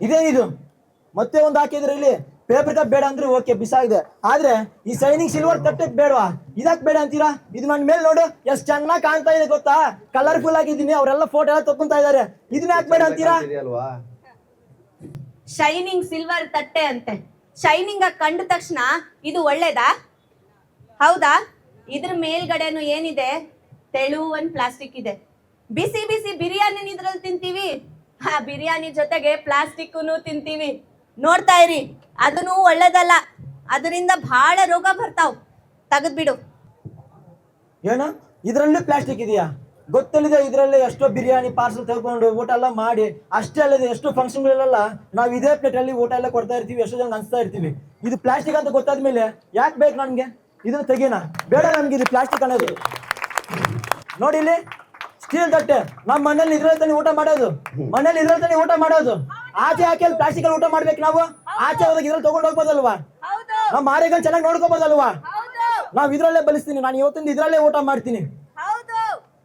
ಇದೇನಿದು ಮತ್ತೆ ಒಂದು ಹಾಕಿದ್ರೆ ಇಲ್ಲಿ ಪೇಪರ್ ಕಪ್ ಬೇಡ ಅಂದ್ರೆ ಓಕೆ ಬಿಸಾಗಿದೆ, ಆದ್ರೆ ಈ ಸೈನಿಂಗ್ ಸಿಲ್ವರ್ ತಟ್ಟೆ ಬೇಡವಾ? ಇದಕ್ ಬೇಡ ಅಂತೀರಾ? ಇದು ನನ್ನ ಮೇಲೆ ನೋಡು ಎಷ್ಟು ಚೆನ್ನಾಗಿ ಕಾಣ್ತಾ ಇದೆ ಗೊತ್ತಾ, ಕಲರ್ಫುಲ್ ಆಗಿದ್ದೀನಿ, ಅವರೆಲ್ಲ ಫೋಟೋ ಎಲ್ಲ ತಕೊಂತಾ ಇದಾರೆ, ಇದನ್ನ ಯಾಕೆ ಬೇಡ ಅಂತೀರಾ? ಶೈನಿಂಗ್ ಸಿಲ್ವರ್ ತಟ್ಟೆ ಅಂತೆ, ಶೈನಿಂಗ್ ಆಗಿ ಕಂಡ ತಕ್ಷಣ ಇದು ಒಳ್ಳೇದಾ? ಹೌದಾ? ಇದ್ರ ಮೇಲ್ಗಡೆನು ಏನಿದೆ, ತೆಳುವನ್ ಪ್ಲಾಸ್ಟಿಕ್ ಇದೆ. ಬಿಸಿ ಬಿಸಿ ಬಿರಿಯಾನಿ ಇದ್ರಲ್ಲಿ ತಿಂತೀವಿ, ಆ ಬಿರಿಯಾನಿ ಜೊತೆಗೆ ಪ್ಲಾಸ್ಟಿಕ್ ತಿಂತೀವಿ. ನೋಡ್ತಾ ಇರಿ, ಅದನ್ನು ಒಳ್ಳೇದಲ್ಲ, ಅದರಿಂದ ಬಹಳ ರೋಗ ಬರ್ತಾವ್, ತೆಗೆದ್ಬಿಡು. ಏನು ಇದ್ರಲ್ಲೂ ಪ್ಲಾಸ್ಟಿಕ್ ಇದೆಯಾ? ಗೊತ್ತಲ್ಲಿದೆ, ಇದರಲ್ಲಿ ಎಷ್ಟೋ ಬಿರಿಯಾನಿ ಪಾರ್ಸಲ್ ತಗೊಂಡು ಊಟ ಎಲ್ಲ ಮಾಡಿ, ಅಷ್ಟೇ ಅಲ್ಲದೆ ಎಷ್ಟೋ ಫಂಕ್ಷನ್ಗಳೆಲ್ಲ ನಾವು ಇದೇ ಪ್ಲೇಟ್ ಅಲ್ಲಿ ಊಟ ಎಲ್ಲ ಕೊಡ್ತಾ ಇರ್ತೀವಿ, ಎಷ್ಟೋ ಜನ ಅನ್ಸ್ತಾ ಇರ್ತೀವಿ. ಇದು ಪ್ಲಾಸ್ಟಿಕ್ ಅಂತ ಗೊತ್ತಾದ್ಮೇಲೆ ಯಾಕೆ ಬೇಕು ನನ್ಗೆ? ಇದನ್ನ ತೆಗೀನ ಬೇಡ ನನ್ಗೆ, ಇದು ಪ್ಲಾಸ್ಟಿಕ್ ಅನ್ನೋದು. ನೋಡಿ ಇಲ್ಲಿ ಸ್ಟೀಲ್ ತಟ್ಟೆ, ನಮ್ಮ ಮನೇಲಿ ಇದ್ರಲ್ಲಿ ತಾನೇ ಊಟ ಮಾಡೋದು, ಮನೇಲಿ ಇದ್ರಲ್ಲಿ ತಾನೇ ಊಟ ಮಾಡೋದು. ಆಚೆ ಹಾಕಿ ಪ್ಲಾಸ್ಟಿಕ್ ಅಲ್ಲಿ ಊಟ ಮಾಡ್ಬೇಕು ನಾವು? ಆಚೆ ಹೋದಾಗ ಇದ್ರಲ್ಲಿ ತಗೊಂಡು ಹೋಗ್ಬೋದಲ್ವಾ? ನಮ್ಮ ಆರೋಗ್ಯ ಚೆನ್ನಾಗಿ ನೋಡ್ಕೋಬೋದಲ್ವಾ? ನಾವ್ ಇದ್ರಲ್ಲೇ ಬಲಿಸ್ತೀನಿ, ನಾನು ಇವತ್ತಿಂದ ಇದ್ರಲ್ಲೇ ಊಟ ಮಾಡ್ತೀನಿ.